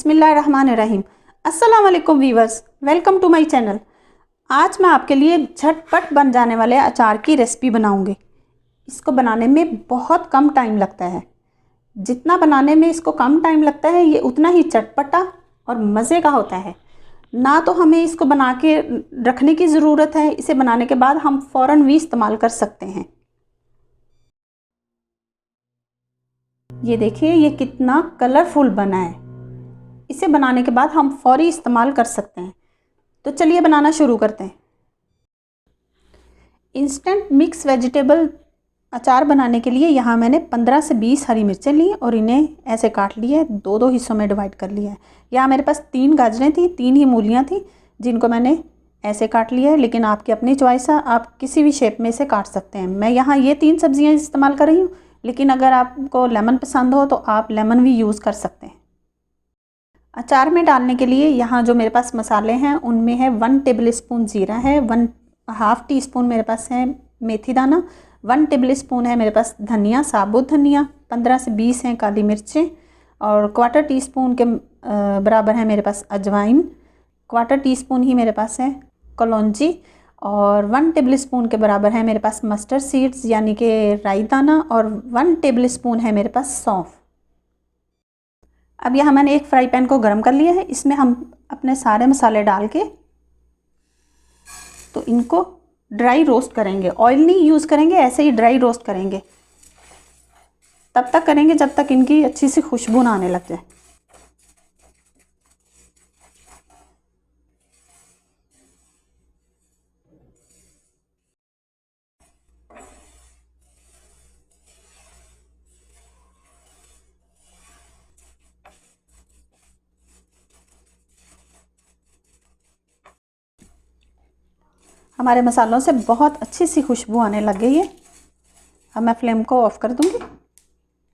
बिस्मिल्लाहिर्रहमानिर्रहीम। अस्सलाम वालेकुम viewers, welcome to my channel. आज मैं आपके लिए झटपट बन जाने वाले अचार की रेसिपी बनाऊंगी। इसको बनाने में बहुत कम टाइम लगता है। जितना बनाने में इसको कम टाइम लगता है, ये उतना ही चटपटा और मज़े का होता है। ना तो हमें इसको बना के रखने की ज़रूरत है, इसे बनाने के बाद हम फ़ौरन भी इस्तेमाल कर सकते हैं। ये देखिए, ये कितना कलरफुल बना है। इसे बनाने के बाद हम फौरी इस्तेमाल कर सकते हैं। तो चलिए बनाना शुरू करते हैं। इंस्टेंट मिक्स वेजिटेबल अचार बनाने के लिए यहाँ मैंने 15 से 20 हरी मिर्चें ली और इन्हें ऐसे काट लिया है, दो दो हिस्सों में डिवाइड कर लिया है। यहाँ मेरे पास 3 गाजरें थी, 3 ही मूलियाँ थी, जिनको मैंने ऐसे काट लिया है। लेकिन आपकी अपनी चॉइस है, आप किसी भी शेप में इसे काट सकते हैं। मैं यहाँ ये 3 सब्जियाँ इस्तेमाल कर रही हूँ, लेकिन अगर आपको लेमन पसंद हो तो आप लेमन भी यूज़ कर सकते हैं। अचार में डालने के लिए यहाँ जो मेरे पास मसाले हैं उनमें है 1 टेबल स्पून ज़ीरा है, 1/2 टी स्पून मेरे पास है मेथी दाना, 1 टेबल स्पून है मेरे पास धनिया, साबुत धनिया, 15 से 20 हैं काली मिर्चें और 1/4 टी स्पून के बराबर है मेरे पास अजवाइन, 1/4 टी स्पून ही मेरे पास है कलौंजी और 1 टेबल स्पून के बराबर है मेरे पास मस्टर्ड सीड्स यानी कि राई दाना और 1 टेबल स्पून है मेरे पास सौंफ। अब यहाँ मैंने एक फ्राई पैन को गर्म कर लिया है। इसमें हम अपने सारे मसाले डाल के तो इनको ड्राई रोस्ट करेंगे। ऑयल नहीं यूज़ करेंगे, ऐसे ही ड्राई रोस्ट करेंगे। तब तक करेंगे जब तक इनकी अच्छी सी खुशबू ना आने लग जाए। हमारे मसालों से बहुत अच्छी सी खुशबू आने लग गई है। अब मैं फ्लेम को ऑफ कर दूंगी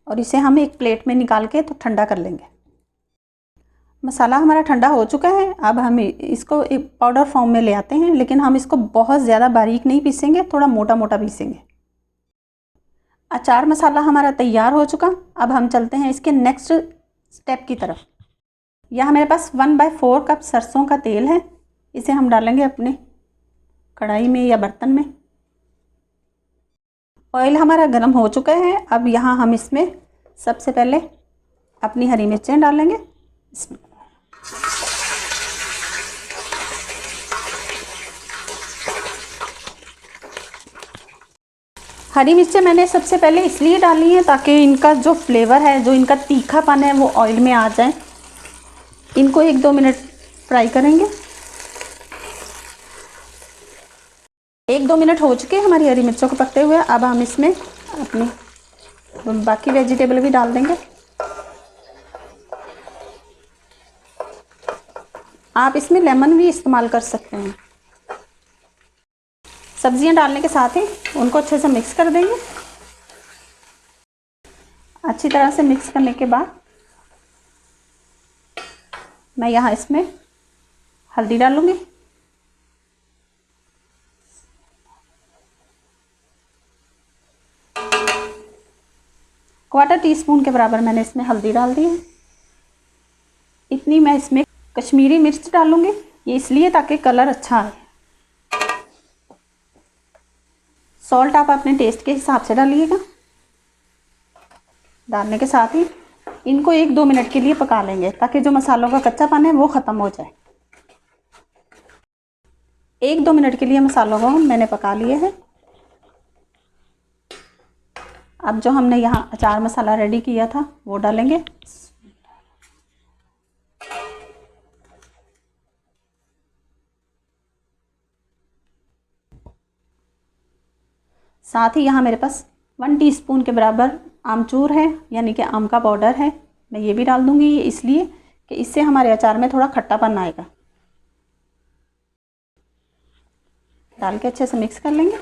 और इसे हम एक प्लेट में निकाल के तो ठंडा कर लेंगे। मसाला हमारा ठंडा हो चुका है। अब हम इसको एक पाउडर फॉर्म में ले आते हैं, लेकिन हम इसको बहुत ज़्यादा बारीक नहीं पीसेंगे, थोड़ा मोटा मोटा पीसेंगे। अचार मसाला हमारा तैयार हो चुका। अब हम चलते हैं इसके नेक्स्ट स्टेप की तरफ। यहाँ मेरे पास 1/4 कप सरसों का तेल है। इसे हम डालेंगे अपने कढ़ाई में या बर्तन में। ऑयल हमारा गर्म हो चुका है। अब यहाँ हम इसमें सबसे पहले अपनी हरी मिर्चें डालेंगे। इसमें हरी मिर्चें मैंने सबसे पहले इसलिए डाली हैं ताकि इनका जो फ्लेवर है, जो इनका तीखापन है, वो ऑयल में आ जाए। इनको 1-2 मिनट फ्राई करेंगे। 1-2 मिनट हो चुके हैं हमारी हरी मिर्चों को पकते हुए। अब हम इसमें अपनी बाकी वेजिटेबल भी डाल देंगे। आप इसमें लेमन भी इस्तेमाल कर सकते हैं। सब्जियां डालने के साथ ही उनको अच्छे से मिक्स कर देंगे। अच्छी तरह से मिक्स करने के बाद मैं यहाँ इसमें हल्दी डालूंगी, क्वार्टर टीस्पून के बराबर मैंने इसमें हल्दी डाल दी है। इतनी मैं इसमें कश्मीरी मिर्च डालूंगी, ये इसलिए ताकि कलर अच्छा आए। सॉल्ट आप अपने टेस्ट के हिसाब से डालिएगा। डालने के साथ ही इनको 1-2 मिनट के लिए पका लेंगे ताकि जो मसालों का कच्चापन है वो ख़त्म हो जाए। 1-2 मिनट के लिए मसालों को मैंने पका लिए हैं। अब जो हमने यहाँ अचार मसाला रेडी किया था वो डालेंगे। साथ ही यहाँ मेरे पास 1 टीस्पून के बराबर आमचूर है, यानी कि आम का पाउडर है। मैं ये भी डाल दूँगी, ये इसलिए कि इससे हमारे अचार में थोड़ा खट्टापन आएगा। डाल के अच्छे से मिक्स कर लेंगे।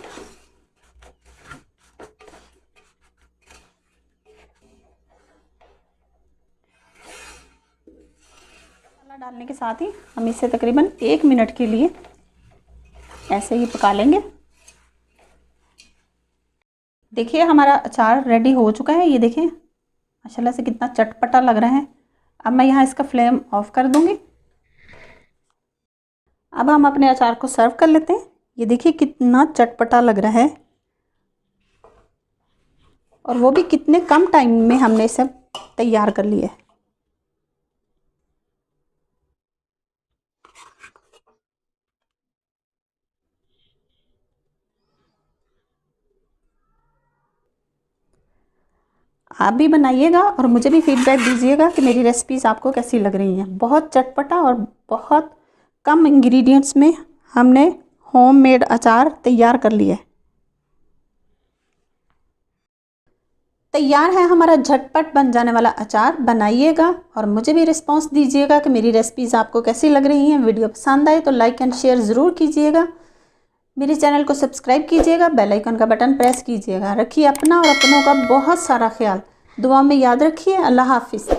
मसाला डालने के साथ ही हम इसे तकरीबन 1 मिनट के लिए ऐसे ही पका लेंगे। देखिए हमारा अचार रेडी हो चुका है। ये देखिए माशाल्लाह से कितना चटपटा लग रहा है अब मैं यहाँ इसका फ्लेम ऑफ कर दूँगी। अब हम अपने अचार को सर्व कर लेते हैं। ये देखिए कितना चटपटा लग रहा है और वो भी कितने कम टाइम में हमने इसे तैयार कर लिया है। आप भी बनाइएगा और मुझे भी फीडबैक दीजिएगा कि मेरी रेसिपीज़ आपको कैसी लग रही हैं। बहुत चटपटा और बहुत कम इंग्रेडिएंट्स में हमने होममेड अचार तैयार कर लिया है। तैयार है हमारा झटपट बन जाने वाला अचार। बनाइएगा और मुझे भी रिस्पांस दीजिएगा कि मेरी रेसिपीज़ आपको कैसी लग रही हैं। वीडियो पसंद आए तो लाइक एंड शेयर ज़रूर कीजिएगा। मेरे चैनल को सब्सक्राइब कीजिएगा, बेल आइकन का बटन प्रेस कीजिएगा। रखिए अपना और अपनों का बहुत सारा ख्याल। दुआ में याद रखिए। अल्लाह हाफिज़।